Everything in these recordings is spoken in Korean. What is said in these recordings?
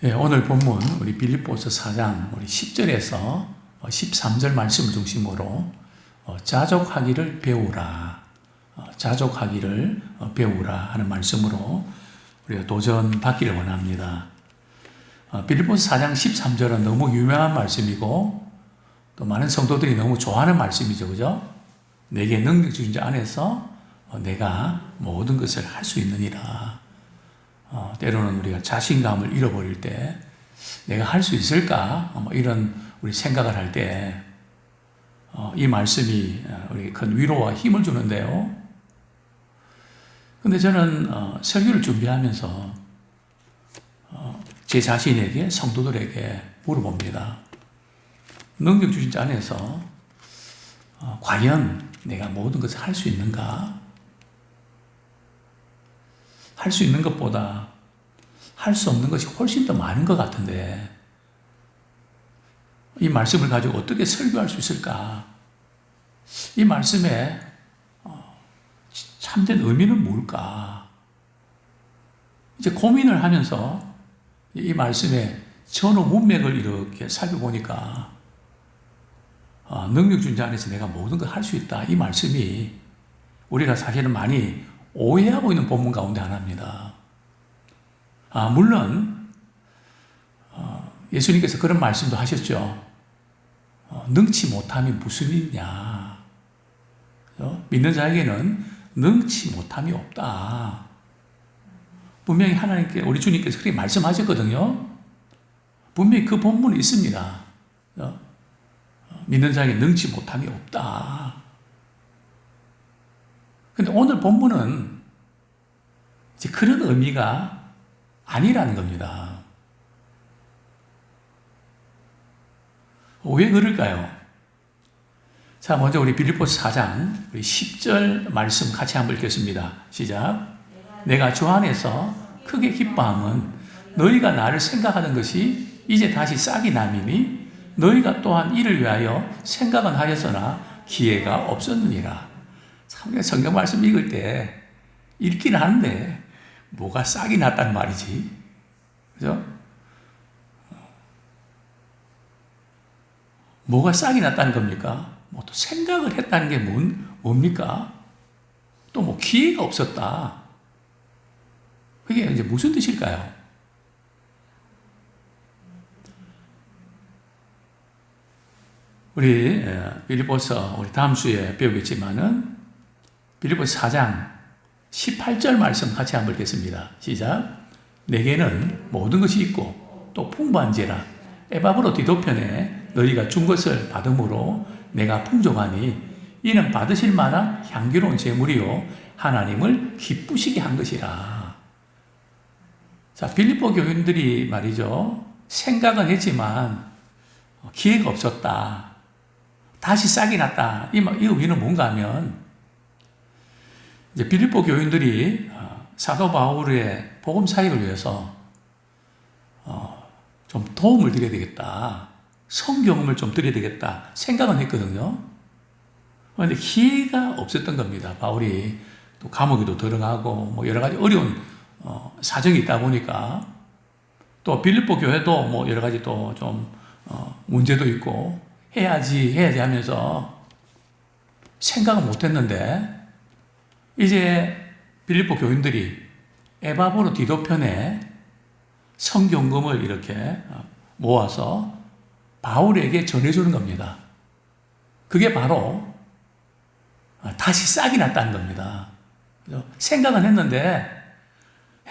예, 오늘 본문 우리 빌립보서 4장 우리 10절에서 13절 말씀을 중심으로 자족하기를 배우라. 자족하기를 배우라 하는 말씀으로 우리가 도전받기를 원합니다. 빌립보서 4장 13절은 너무 유명한 말씀이고 또 많은 성도들이 너무 좋아하는 말씀이죠. 그죠? 내게 능력 주신 자 안에서 내가 모든 것을 할 수 있느니라. 때로는 우리가 자신감을 잃어버릴 때 내가 할 수 있을까? 이런 우리 생각을 할 때 이 말씀이 우리 큰 위로와 힘을 주는데요. 근데 저는 설교를 준비하면서 제 자신에게, 성도들에게 물어봅니다. 능력 주신 자 안에서 과연 내가 모든 것을 할 수 있는가? 할 수 있는 것보다 할 수 없는 것이 훨씬 더 많은 것 같은데 이 말씀을 가지고 어떻게 설교할 수 있을까? 이 말씀의 참된 의미는 뭘까? 이제 고민을 하면서 이 말씀의 전후 문맥을 이렇게 살펴보니까 능력 준 자 안에서 내가 모든 걸 할 수 있다. 이 말씀이 우리가 사실은 많이 오해하고 있는 본문 가운데 하나입니다. 물론 예수님께서 그런 말씀도 하셨죠. 능치 못함이 무슨 일이냐. 믿는 자에게는 능치 못함이 없다. 분명히 하나님께 우리 주님께서 그렇게 말씀하셨거든요. 분명히 그 본문이 있습니다. 믿는 자에게 능치 못함이 없다. 근데 오늘 본문은 이제 그런 의미가 아니라는 겁니다. 왜 그럴까요? 자, 먼저 우리 빌립보서 4장 우리 10절 말씀 같이 한번 읽겠습니다. 시작. 내가 주 안에서 크게 기뻐함은 너희가 나를 생각하는 것이 이제 다시 싹이 남이니 너희가 또한 이를 위하여 생각은 하였으나 기회가 없었느니라. 참, 성경 말씀 읽을 때 읽긴 하는데 뭐가 싹이 났단 말이지. 그죠? 뭐가 싹이 났다는 겁니까? 뭐 또 생각을 했다는 게 뭡니까? 또 뭐 기회가 없었다. 그게 이제 무슨 뜻일까요? 우리 빌립보서 우리 다음 주에 배우겠지만은 빌립보서 4장 18절 말씀 같이 한번 읽겠습니다. 시작. 내게는 모든 것이 있고 또 풍부한지라 에바브로 디도편에 너희가 준 것을 받음으로 내가 풍족하니 이는 받으실 만한 향기로운 제물이요 하나님을 기쁘시게 한 것이라. 자, 빌립보 교인들이 말이죠. 생각은 했지만 기회가 없었다. 다시 싹이 났다. 이 의미는 뭔가 하면 이제 빌립보 교인들이 사도 바울의 복음 사역을 위해서 좀 도움을 드려야 되겠다. 성경을 좀 드려야 되겠다. 생각은 했거든요. 그런데 기회가 없었던 겁니다. 바울이 또 감옥에도 들어가고 뭐 여러 가지 어려운 사정이 있다 보니까 또 빌립보 교회도 뭐 여러 가지 또 좀 문제도 있고 해야지 하면서 생각은 못했는데 이제 빌립보 교인들이 에바브로 디도편에 성경금을 이렇게 모아서 바울에게 전해주는 겁니다. 그게 바로 다시 싹이 났다는 겁니다. 생각은 했는데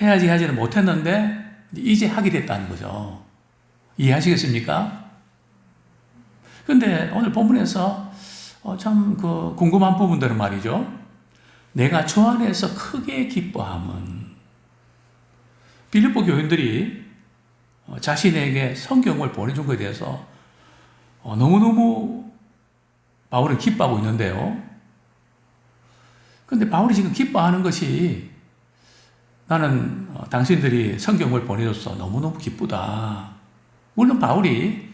해야지 하지는 못했는데 이제 하게 됐다는 거죠. 이해하시겠습니까? 그런데 오늘 본문에서 참 그 궁금한 부분들은 말이죠. 내가 주 안에서 크게 기뻐함은 빌립보 교인들이 자신에게 성경을 보내준 것에 대해서 너무너무 바울은 기뻐하고 있는데요. 그런데 바울이 지금 기뻐하는 것이 나는 당신들이 성경을 보내줘서 너무너무 기쁘다. 물론 바울이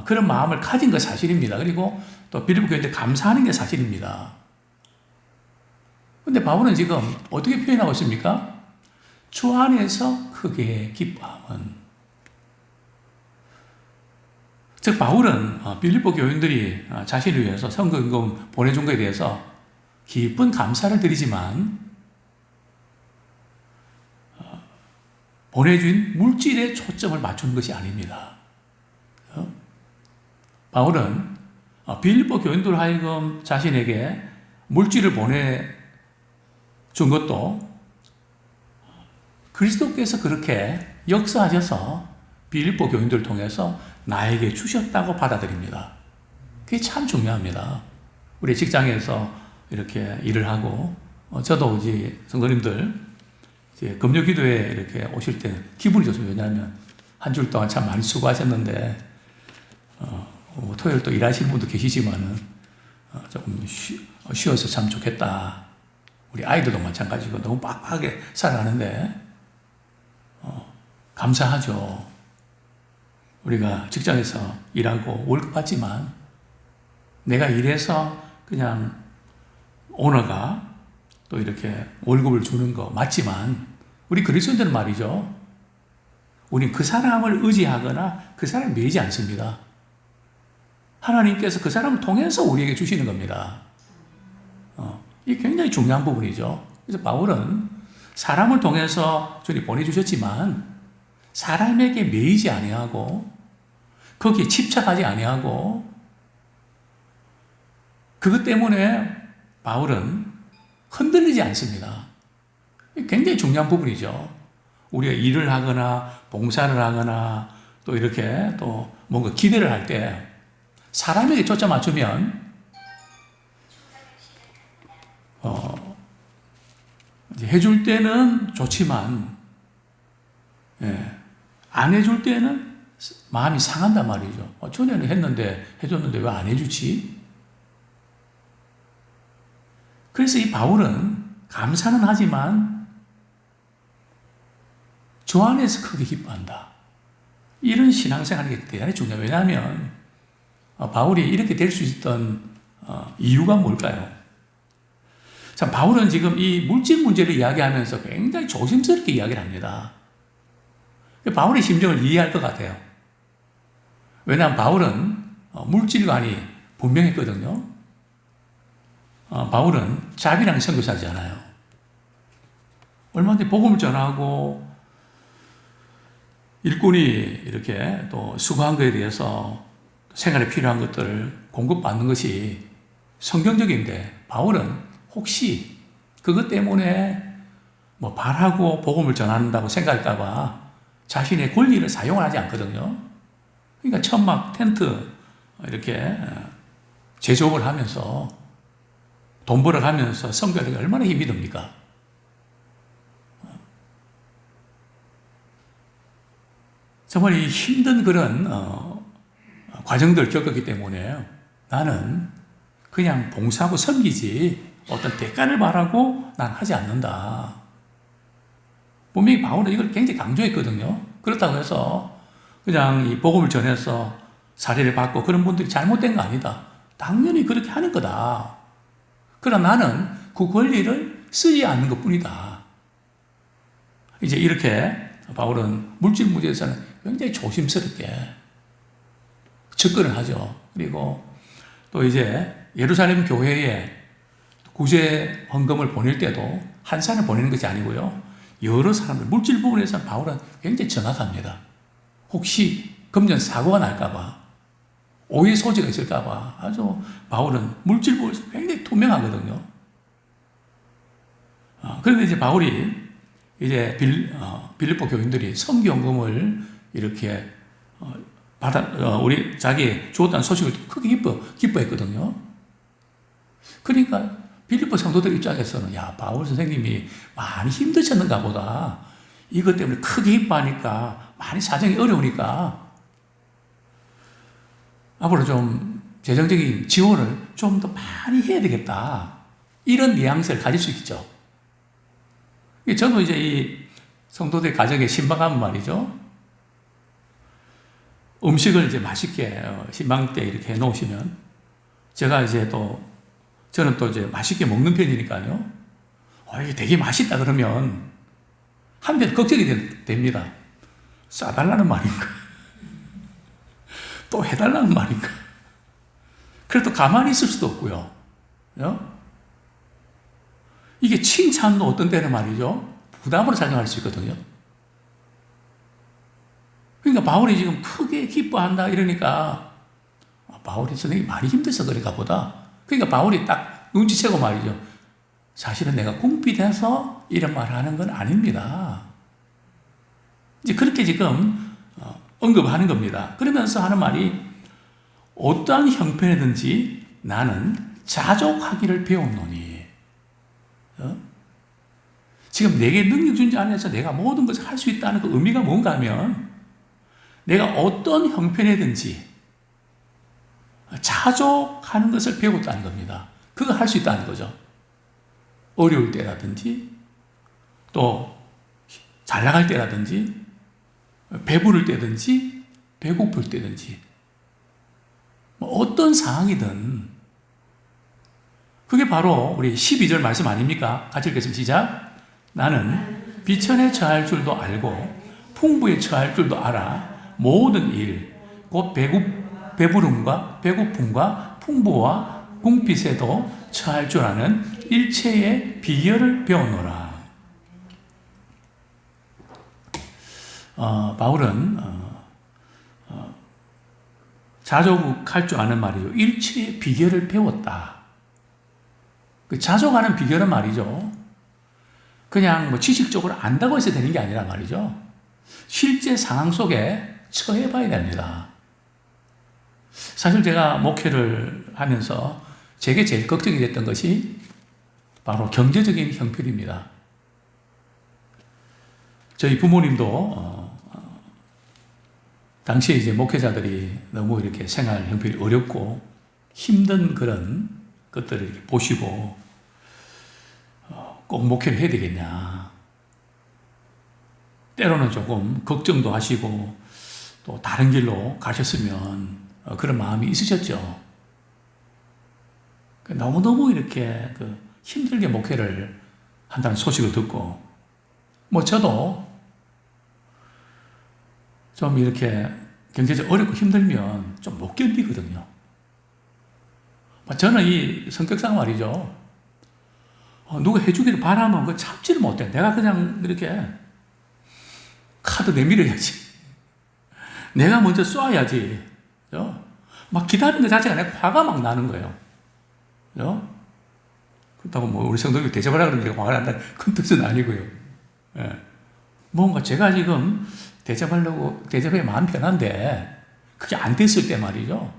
그런 마음을 가진 것 사실입니다. 그리고 또 빌립보 교인들 감사하는 게 사실입니다. 그런데 바울은 지금 어떻게 표현하고 있습니까? 주 안에서 크게 기뻐함은 즉 바울은 빌립보 교인들이 자신을 위해서 선거임금 보내준 것에 대해서 깊은 감사를 드리지만 보내준 물질에 초점을 맞추는 것이 아닙니다. 바울은 빌립보 교인들 하여금 자신에게 물질을 보내준 것도 그리스도께서 그렇게 역사하셔서 빌립보 교인들을 통해서 나에게 주셨다고 받아들입니다. 그게 참 중요합니다. 우리 직장에서 이렇게 일을 하고 저도 이제 성도님들 이제 금요 기도에 이렇게 오실 때 기분이 좋습니다. 왜냐하면 한 주 동안 참 많이 수고하셨는데 토요일 또 일하시는 분도 계시지만은 조금 쉬어서 참 좋겠다. 우리 아이들도 마찬가지고 너무 빡빡하게 살아가는데 감사하죠. 우리가 직장에서 일하고 월급 받지만 내가 일해서 그냥 오너가 또 이렇게 월급을 주는 거 맞지만 우리 그리스도인들은 말이죠. 우린 그 사람을 의지하거나 그 사람을 매이지 않습니다. 하나님께서 그 사람을 통해서 우리에게 주시는 겁니다. 이게 굉장히 중요한 부분이죠. 그래서 바울은 사람을 통해서 주님 보내주셨지만 사람에게 매이지 아니하고 거기에 집착하지 아니하고 그것 때문에 바울은 흔들리지 않습니다. 굉장히 중요한 부분이죠. 우리가 일을 하거나 봉사를 하거나 또 이렇게 또 뭔가 기대를 할 때 사람에게 초점 맞추면 이제 해줄 때는 좋지만 안 해줄 때는 마음이 상한단 말이죠. 전에는 해줬는데 왜 안 해주지? 그래서 이 바울은 감사는 하지만 주 안에서 크게 기뻐한다. 이런 신앙생활이 대단히 중요해요. 왜냐하면 바울이 이렇게 될 수 있었던 이유가 뭘까요? 참 바울은 지금 이 물질 문제를 이야기하면서 굉장히 조심스럽게 이야기를 합니다. 바울의 심정을 이해할 것 같아요. 왜냐하면 바울은 물질관이 분명했거든요. 바울은 자비랑 선교사잖아요. 얼마 전에 복음을 전하고 일꾼이 이렇게 또 수고한 것에 대해서 생활에 필요한 것들을 공급받는 것이 성경적인데 바울은 혹시 그것 때문에 뭐 바라고 복음을 전한다고 생각할까봐 자신의 권리를 사용을 하지 않거든요. 그러니까 천막, 텐트 이렇게 제조업을 하면서 돈 벌어가면서 선교하는 게 얼마나 힘이 듭니까? 정말 이 힘든 그런 과정들을 겪었기 때문에 나는 그냥 봉사하고 섬기지 어떤 대가를 바라고 난 하지 않는다. 분명히 바울은 이걸 굉장히 강조했거든요. 그렇다고 해서 그냥 이 복음을 전해서 사례를 받고 그런 분들이 잘못된 거 아니다. 당연히 그렇게 하는 거다. 그러나 나는 그 권리를 쓰지 않는 것 뿐이다. 이제 이렇게 바울은 물질 문제에서는 굉장히 조심스럽게 접근을 하죠. 그리고 또 이제 예루살렘 교회에 구제 헌금을 보낼 때도 한 사람을 보내는 것이 아니고요. 여러 사람들, 물질 부분에서 바울은 굉장히 정확합니다. 혹시 금전 사고가 날까봐, 오해 소지가 있을까봐 아주 바울은 물질 부분에서 굉장히 투명하거든요. 그런데 이제 바울이 이제 빌립보 교인들이 선교헌금을 이렇게 우리 자기 주었다는 소식을 크게 기뻐했거든요. 그러니까 빌립보 성도들 입장에서는 야 바울 선생님이 많이 힘드셨는가 보다. 이것 때문에 크게 기뻐하니까 많이 사정이 어려우니까 앞으로 좀 재정적인 지원을 좀 더 많이 해야 되겠다. 이런 뉘앙스를 가질 수 있죠. 저도 이제 이 성도들 가정에 신방하면 말이죠. 음식을 이제 맛있게 신방 때 이렇게 해 놓으시면 제가 이제 저는 또 이제 맛있게 먹는 편이니까요. 이게 되게 맛있다 그러면 한편 걱정이 됩니다. 싸달라는 말인가? 또 해달라는 말인가? 그래도 가만히 있을 수도 없고요. 이게 칭찬도 어떤 때는 말이죠. 부담으로 작용할 수 있거든요. 그러니까 바울이 지금 크게 기뻐한다 이러니까 바울이 선생님이 많이 힘들어서 그런가 보다. 그러니까 바울이 딱 눈치채고 말이죠. 사실은 내가 궁핍해서 이런 말을 하는 건 아닙니다. 이제 그렇게 지금 언급하는 겁니다. 그러면서 하는 말이 어떠한 형편이든지 나는 자족하기를 배웠노니. 지금 내게 능력 준 자 안에서 내가 모든 것을 할 수 있다는 그 의미가 뭔가 하면 내가 어떤 형편이든지 자족하는 것을 배웠다는 겁니다. 그거 할 수 있다는 거죠. 어려울 때라든지 또 잘 나갈 때라든지 배부를 때든지 배고플 때든지 어떤 상황이든 그게 바로 우리 12절 말씀 아닙니까? 같이 읽겠습니다. 시작. 나는 비천에 처할 줄도 알고 풍부에 처할 줄도 알아 모든 일 곧 배부름과 배고픔과 풍부와 궁핍에도 처할 줄 아는 일체의 비결을 배우노라. 바울은 자족할 줄 아는 말이죠. 일체의 비결을 배웠다. 그 자족하는 비결은 말이죠. 그냥 뭐 지식적으로 안다고 해서 되는 게 아니라 말이죠. 실제 상황 속에 처해봐야 됩니다. 사실 제가 목회를 하면서 제게 제일 걱정이 됐던 것이 바로 경제적인 형편입니다. 저희 부모님도 당시에 이제 목회자들이 너무 이렇게 생활 형편이 어렵고 힘든 그런 것들을 이렇게 보시고 꼭 목회를 해야 되겠냐. 때로는 조금 걱정도 하시고 또 다른 길로 가셨으면 그런 마음이 있으셨죠. 너무너무 이렇게 힘들게 목회를 한다는 소식을 듣고 뭐 저도 좀 이렇게 경제적으로 어렵고 힘들면 좀 못 견디거든요. 저는 이 성격상 말이죠. 누가 해주기를 바라면 그거 참지를 못해. 내가 그냥 이렇게 카드 내밀어야지. 내가 먼저 쏴야지. 막 기다리는 것 자체가 내가 화가 막 나는 거예요. 그렇다고 뭐 우리 성도님 대접하라 그러면 내가 화가 난다는 큰 뜻은 아니고요. 예. 뭔가 제가 지금 대접해 마음 편한데 그게 안 됐을 때 말이죠.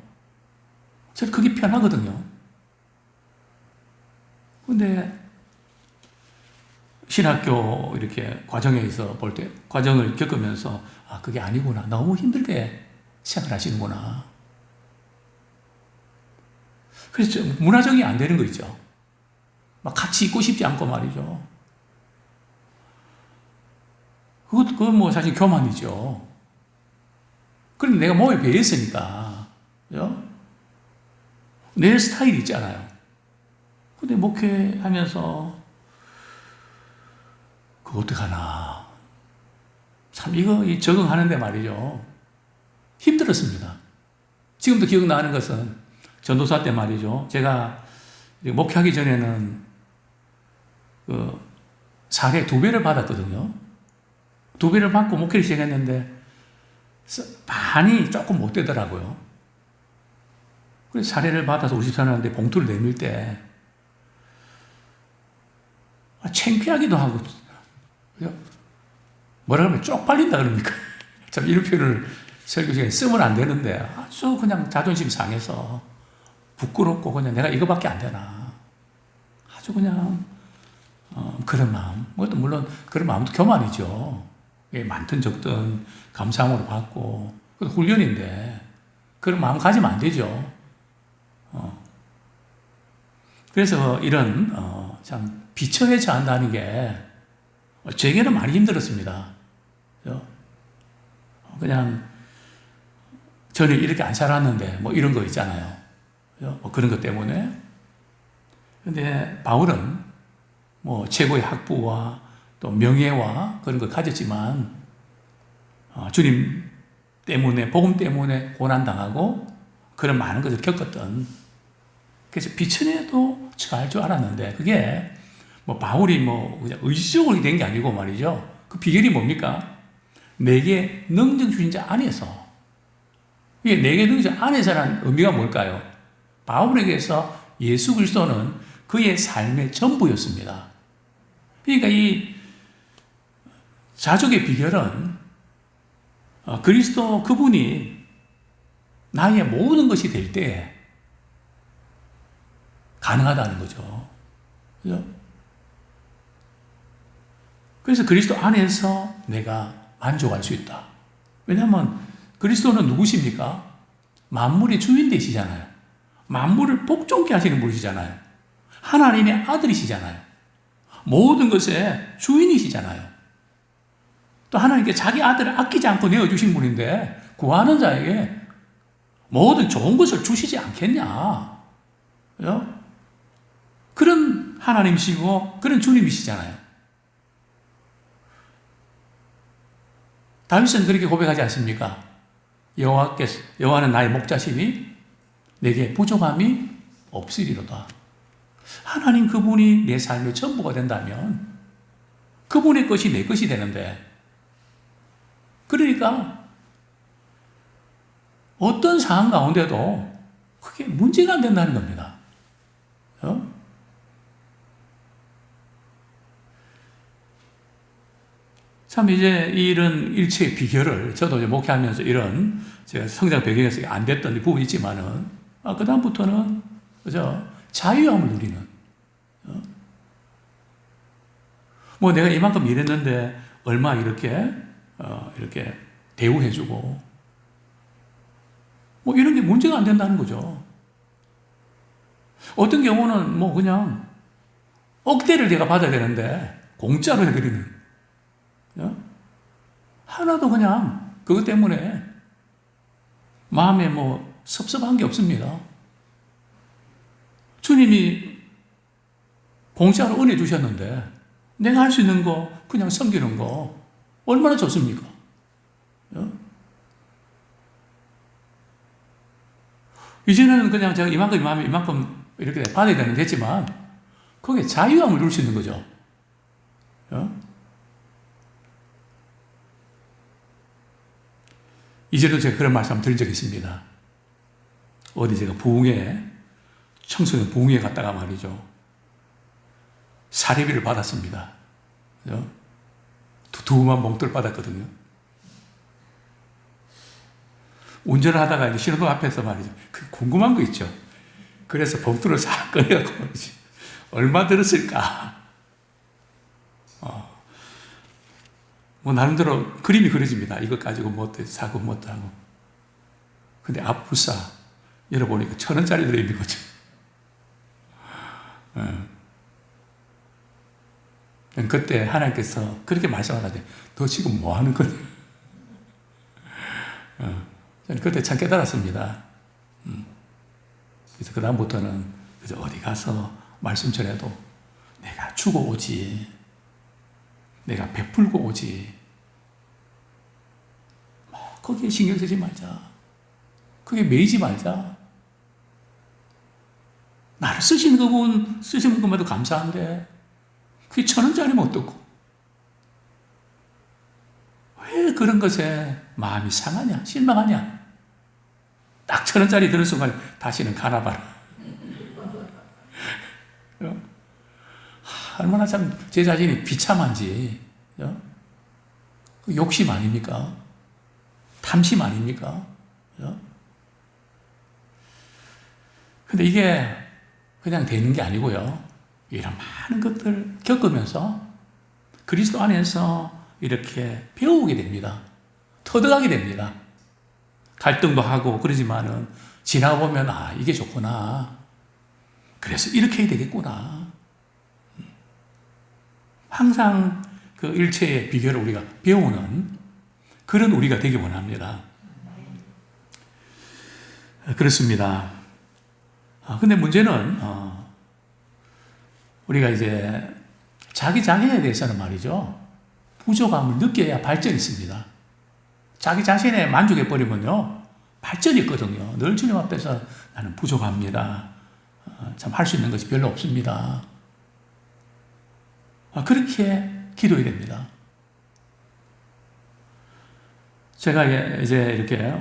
저는 그게 편하거든요. 근데 신학교 이렇게 과정에서 볼 때, 과정을 겪으면서, 그게 아니구나. 너무 힘들게 생각하시는구나. 그래서 문화적이 안 되는 거 있죠. 막 같이 있고 싶지 않고 말이죠. 그건 뭐 사실 교만이죠. 그런데 내가 몸에 배했으니까, 그죠? 내 스타일이 있잖아요. 근데 목회하면서, 그거 어떡하나. 참, 이거 적응하는데 말이죠. 힘들었습니다. 지금도 기억나는 것은 전도사 때 말이죠. 제가 목회하기 전에는 사례 2배를 받았거든요. 2배를 받고 목회를 시작했는데 반이 조금 못 되더라고요. 그래서 사례를 받아서 우리 집 사람한테 봉투를 내밀 때 창피하기도 하고 뭐라 그러면 쪽팔린다 그럽니까? 참 이런 표현을 설교 시간에 쓰면 안 되는데 아주 그냥 자존심 상해서 부끄럽고 그냥 내가 이거밖에 안 되나. 아주 그냥 그런 마음. 그것도 물론 그런 마음도 교만이죠. 많든 적든 감사함으로 받고 그것도 훈련인데 그런 마음 가지면 안 되죠. 그래서 이런 참 비천에 처한다는 게 제게는 많이 힘들었습니다. 그냥 저는 이렇게 안 살았는데 뭐 이런 거 있잖아요. 뭐 그런 것 때문에. 근데 바울은 뭐 최고의 학부와 또 명예와 그런 걸 가졌지만 주님 때문에, 복음 때문에 고난당하고 그런 많은 것을 겪었던, 그래서 비천에도 처할 줄 알았는데, 그게 뭐 바울이 뭐 그냥 의지적으로 된 게 아니고 말이죠. 그 비결이 뭡니까? 내게 능력 주신 자 안에서. 이게 내게 능력 주신 자 안에서라는 의미가 뭘까요? 바울에게서 예수 그리스도는 그의 삶의 전부였습니다. 그러니까 이 자족의 비결은 그리스도 그분이 나의 모든 것이 될 때 가능하다는 거죠. 그래서 그리스도 안에서 내가 만족할 수 있다. 왜냐하면 그리스도는 누구십니까? 만물의 주인 되시잖아요. 만물을 복종케 하시는 분이시잖아요. 하나님의 아들이시잖아요. 모든 것의 주인이시잖아요. 또 하나님께 자기 아들을 아끼지 않고 내어주신 분인데 구하는 자에게 모든 좋은 것을 주시지 않겠냐. 그런 하나님이시고 그런 주님이시잖아요. 다윗은 그렇게 고백하지 않습니까? 여호와는 나의 목자시니 내게 부족함이 없으리로다. 하나님 그분이 내 삶의 전부가 된다면 그분의 것이 내 것이 되는데, 그러니까 어떤 상황 가운데도 그게 문제가 안 된다는 겁니다. 참 이제 이런 일체의 비결을 저도 이제 목회하면서 이런 제가 성장 배경에서 안 됐던 부분이 있지만은 그다음부터는 그죠? 자유함을 누리는. 뭐 내가 이만큼 일했는데 얼마 이렇게 대우해주고 뭐 이런 게 문제가 안 된다는 거죠. 어떤 경우는 뭐 그냥 억대를 내가 받아야 되는데 공짜로 해드리는. 하나도 그냥 그것 때문에 마음에 뭐 섭섭한 게 없습니다. 주님이 공짜로 은혜 주셨는데 내가 할 수 있는 거 그냥 섬기는 거 얼마나 좋습니까? 이제는 그냥 제가 이만큼 이렇게 받아야 되는 됐지만 거기에 자유함을 누릴 수 있는 거죠. 이제도 제가 그런 말씀 드린 적이 있습니다. 어디 제가 청소년 부흥회 갔다가 말이죠. 사례비를 받았습니다. 두툼한 봉투를 받았거든요. 운전을 하다가 이제 신호등 앞에서 말이죠. 궁금한 거 있죠. 그래서 봉투를 싹 꺼내갖고 말이죠. 얼마 들었을까? 뭐 나름대로 그림이 그려집니다. 이것 가지고 뭐 사고 뭐 하고. 근데 앞부사 열어보니까 1,000원짜리 들어있는 거죠. 그때 하나님께서 그렇게 말씀하는데 너 지금 뭐 하는 거냐? 저는 그때 참 깨달았습니다. 그래서 그다음부터는 그저 어디 가서 말씀 전해도 내가 주고 오지, 내가 베풀고 오지, 거기에 신경 쓰지 말자. 그게 매이지 말자. 나를 쓰시는 것만도 감사한데 그게 1,000원짜리면 어떻고? 왜 그런 것에 마음이 상하냐? 실망하냐? 딱 1,000원짜리 드는 순간 다시는 가나 봐라. 얼마나 참 제 자신이 비참한지. 욕심 아닙니까? 탐심 아닙니까? 근데 이게 그냥 되는 게 아니고요. 이런 많은 것들 겪으면서 그리스도 안에서 이렇게 배우게 됩니다. 터득하게 됩니다. 갈등도 하고 그러지만은 지나보면 이게 좋구나. 그래서 이렇게 해야 되겠구나. 항상 그 일체의 비결을 우리가 배우는 그런 우리가 되기 원합니다. 그렇습니다. 근데 문제는 우리가 이제 자기 장애에 대해서는 말이죠. 부족함을 느껴야 발전이 있습니다. 자기 자신에 만족해버리면요, 발전이 있거든요. 늘 주님 앞에서 나는 부족합니다. 참 할 수 있는 것이 별로 없습니다. 그렇게 기도해야 됩니다. 제가 이제 이렇게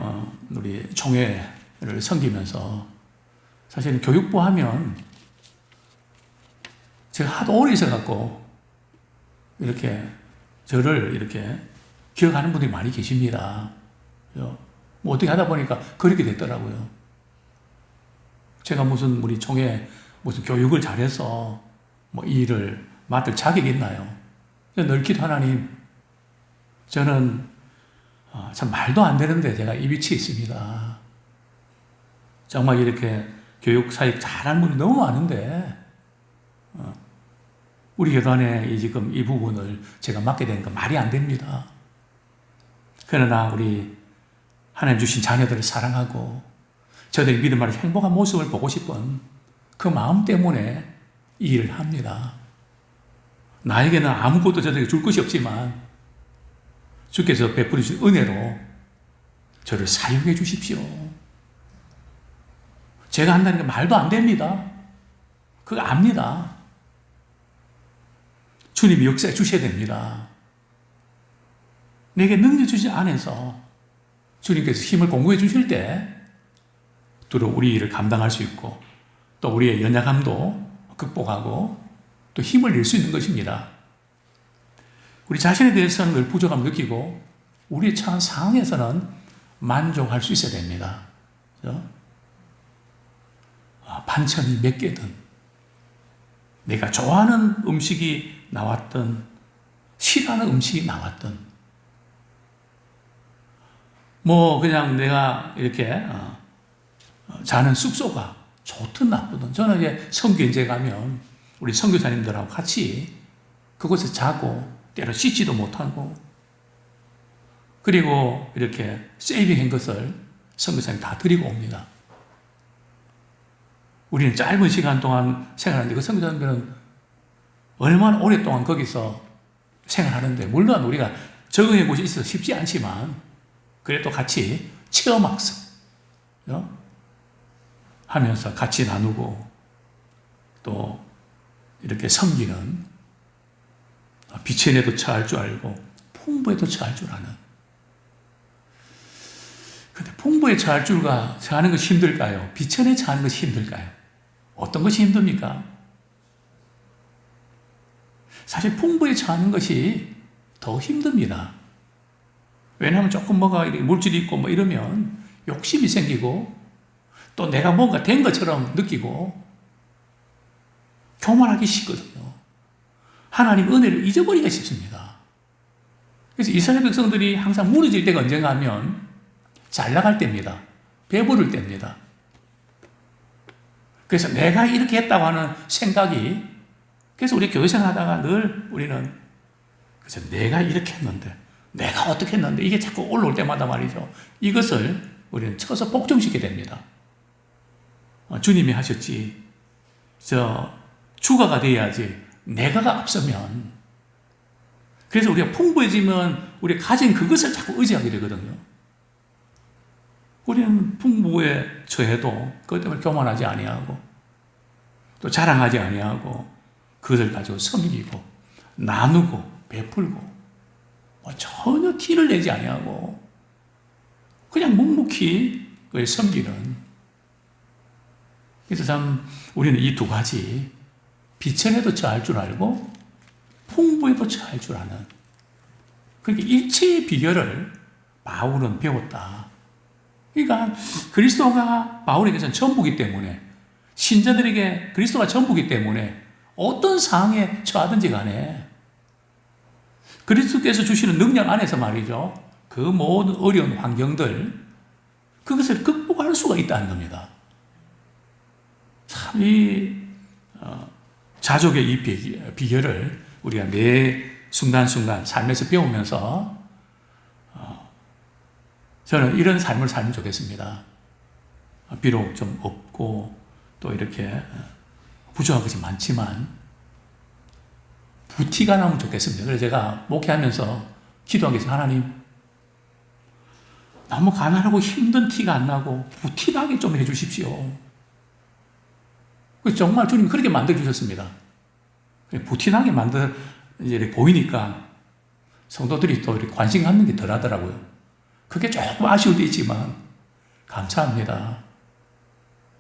우리 총회를 섬기면서 사실은 교육부 하면 제가 하도 오래 있어갖고 이렇게 저를 이렇게 기억하는 분들이 많이 계십니다. 뭐 어떻게 하다 보니까 그렇게 됐더라고요. 제가 무슨 우리 총회 무슨 교육을 잘해서 뭐 이 일을 맡을 자격이 있나요? 늘 기도 하나님, 저는 참 말도 안 되는데 제가 이 위치에 있습니다. 정말 이렇게 교육 사역 잘하는 분이 너무 많은데 우리 교단에 지금 이 부분을 제가 맡게 되는 건 말이 안 됩니다. 그러나 우리 하나님 주신 자녀들을 사랑하고 저들이 믿음 안에 행복한 모습을 보고 싶은 그 마음 때문에 이 일을 합니다. 나에게는 아무것도 저들에게 줄 것이 없지만 주께서 베풀어 주신 은혜로 저를 사용해 주십시오. 제가 한다는 게 말도 안 됩니다. 그거 압니다. 주님이 역사해 주셔야 됩니다. 내게 능력 주신 안에서 주님께서 힘을 공급해 주실 때 또 우리 일을 감당할 수 있고 또 우리의 연약함도 극복하고 또 힘을 낼 수 있는 것입니다. 우리 자신에 대해서는 늘 부족함을 느끼고 우리의 처한 상황에서는 만족할 수 있어야 됩니다. 그렇죠? 반찬이 몇 개든 내가 좋아하는 음식이 나왔든 싫어하는 음식이 나왔든 뭐 그냥 내가 이렇게 자는 숙소가 좋든 나쁘든 저는 이제 선교인제 가면 우리 선교사님들하고 같이 그곳에 자고 때로 씻지도 못하고 그리고 이렇게 세이빙한 것을 선교사님 다 드리고 옵니다. 우리는 짧은 시간 동안 생활하는데 그 선교사님들은 얼마나 오랫동안 거기서 생활하는데 물론 우리가 적응해 보시 있어서 쉽지 않지만 그래도 같이 체험학습 하면서 같이 나누고 또 이렇게 섬기는 비천에도 처할 줄 알고 풍부에도 처할 줄 아는 근데 풍부에 처할 줄과 처하는 것이 힘들까요? 비천에 처하는 것이 힘들까요? 어떤 것이 힘듭니까? 사실 풍부에 처하는 것이 더 힘듭니다. 왜냐하면 조금 뭐가 물질이 있고 뭐 이러면 욕심이 생기고 또 내가 뭔가 된 것처럼 느끼고 교만하기 쉽거든요. 하나님 은혜를 잊어버리기가 쉽습니다. 그래서 이스라엘 백성들이 항상 무너질 때가 언젠가 하면 잘 나갈 때입니다. 배부를 때입니다. 그래서 내가 이렇게 했다고 하는 생각이 그래서 우리 교회생 하다가 늘 우리는 그래서 내가 이렇게 했는데 내가 어떻게 했는데 이게 자꾸 올라올 때마다 말이죠. 이것을 우리는 쳐서 복종시키게 됩니다. 주님이 하셨지. 주가가 돼야지. 내가가 앞서면. 그래서 우리가 풍부해지면 우리 가진 그것을 자꾸 의지하게 되거든요. 우리는 풍부에 처해도 그것 때문에 교만하지 아니하고 또 자랑하지 아니하고 그것을 가지고 섬기고 나누고 베풀고 전혀 티를 내지 아니하고 그냥 묵묵히 그걸 섬기는. 그래서 참 우리는 이 두 가지 비천에도 처할 줄 알고 풍부에도 처할 줄 아는 그렇게 일체의 비결을 바울은 배웠다. 그러니까 그리스도가 바울에게서는 전부이기 때문에 신자들에게 그리스도가 전부이기 때문에 어떤 상황에 처하든지 간에 그리스도께서 주시는 능력 안에서 말이죠. 그 모든 어려운 환경들 그것을 극복할 수가 있다는 겁니다. 참 이 자족의 이 비결을 우리가 매 순간순간 삶에서 배우면서 저는 이런 삶을 살면 좋겠습니다. 비록 좀 없고 또 이렇게 부족한 것이 많지만 부티가 나면 좋겠습니다. 그래서 제가 목회하면서 기도하기 위해서 하나님 너무 가난하고 힘든 티가 안 나고 부티나게 좀 해주십시오. 정말 주님이 그렇게 만들어주셨습니다. 부티나게 이제 보이니까 성도들이 또 이렇게 관심 갖는 게 덜 하더라고요. 그게 조금 아쉬울 때 있지만 감사합니다.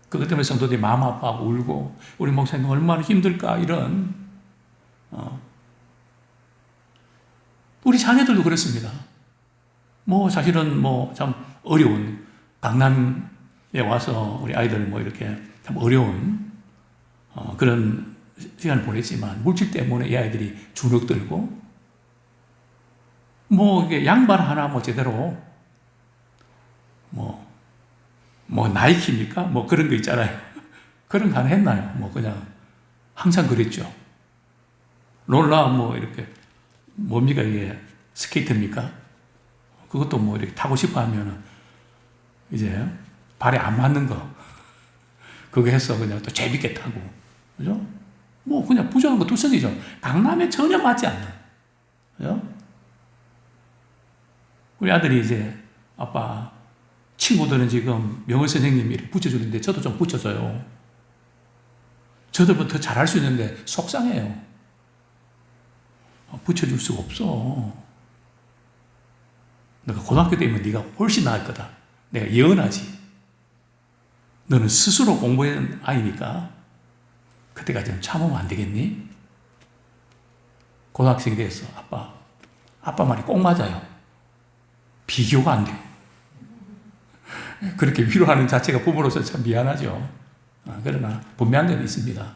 그것 때문에 성도들이 마음 아파하고 울고 우리 목사님 얼마나 힘들까 이런 우리 자녀들도 그렇습니다. 사실은 참 어려운 강남에 와서 우리 아이들 이렇게 참 어려운 그런 시간을 보냈지만 물질 때문에 이 아이들이 주눅들고 이게 양말 하나 제대로 나이키입니까? 그런 거 있잖아요. 그런 거 하나 했나요? 그냥 항상 그랬죠. 롤라 이렇게 뭡니까 이게 스케이트입니까? 그것도 이렇게 타고 싶어 하면은 이제 발에 안 맞는 거 그거 해서 그냥 또 재밌게 타고 그죠? 그냥 부정한 거 투성이죠. 강남에 전혀 맞지 않는 그죠? 우리 아들이 이제 아빠 친구들은 지금 명의 선생님이 이렇게 붙여주는데 저도 좀 붙여줘요. 저들보다 더 잘할 수 있는데 속상해요. 붙여줄 수가 없어. 너가 고등학교 때면 네가 훨씬 나을 거다. 내가 예언하지. 너는 스스로 공부한 아이니까 그때까지는 참으면 안 되겠니? 고등학생이 됐어. 아빠 말이 꼭 맞아요. 비교가 안 돼요. 그렇게 위로하는 자체가 부모로서 참 미안하죠. 그러나 분명한 건 있습니다.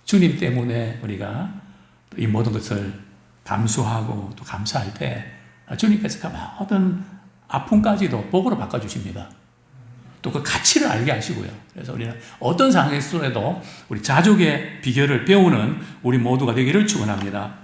주님 때문에 우리가 이 모든 것을 감수하고 또 감사할 때 주님께서 모든 아픔까지도 복으로 바꿔주십니다. 또 그 가치를 알게 하시고요. 그래서 우리는 어떤 상황에서도 우리 자족의 비결을 배우는 우리 모두가 되기를 축원합니다.